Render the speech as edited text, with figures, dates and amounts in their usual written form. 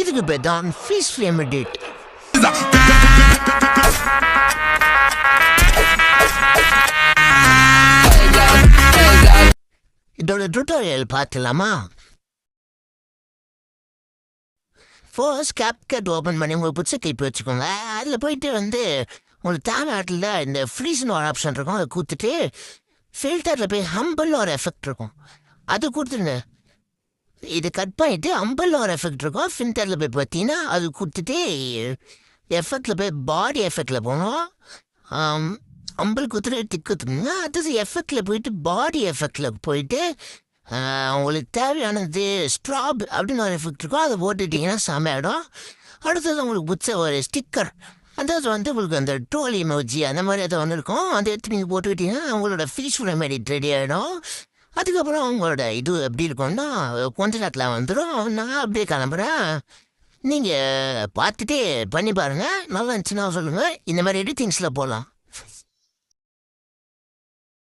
இதுக்கு பேர் தான் ஃபிஷ் ஃப்ளேம் எடிட். இதோட டுட்டோரியல் பார்க்கலாமா? ஃபர்ஸ்ட் கேப்கட் ஓப்பன் பண்ணி உங்களுக்கு பிடிச்ச கிளிப் வச்சுக்கோங்க. அதில் போயிட்டு உங்களுக்கு தேவையாட்டில் இந்த ஃப்ரீஸ்னு ஒரு ஆப்ஷன் இருக்கும். அதை கொடுத்துட்டு ஃபில்டரில் போய் ஹம்பிள் ஒரு எஃபெக்ட் இருக்கும், அது கொடுத்துருங்க. இது கட் பண்ணிவிட்டு ஹம்பிள் ஒரு எஃபெக்ட் இருக்கும். ஃபில்டரில் போய் பார்த்தீங்கன்னா அது கொடுத்துட்டு எஃபெக்டில் போய் பாடி எஃபெக்டில் போகணும். ஹம்பிள் கொடுத்துட்டு டிக் கொடுத்துருங்க. அடுத்தது எஃபெக்டில் போயிட்டு பாடி எஃபெக்டில் போயிட்டு உங்களுக்கு தேவையானது ஸ்ட்ராப் அப்படின்னு ஒரு எஃபெக்ட் இருக்கும், அதை போட்டுட்டிங்கன்னா செமையாயிடும். அடுத்தது உங்களுக்கு பிடிச்ச ஒரு ஸ்டிக்கர், அதாவது உங்களுக்கு அந்த ட்ரோல் எமோஜி அந்த மாதிரி அதை இருக்கும். அதை எடுத்து நீங்கள் போட்டுக்கிட்டிங்கன்னா உங்களோட ஃபிஷ் ஃப்ளேம் எடிட் ரெடி ஆகிடும். அதுக்கப்புறம் உங்களோட இது எப்படி இருக்கும்னா கொஞ்ச நேரத்தில் வந்துடும். நான் அப்படியே கிளம்புறேன், நீங்கள் பார்த்துட்டு பண்ணி பாருங்கள். நல்லா இருந்துச்சுன்னா சொல்லுங்கள். இந்த மாதிரி எடிட்டிங்ஸில் போகலாம்.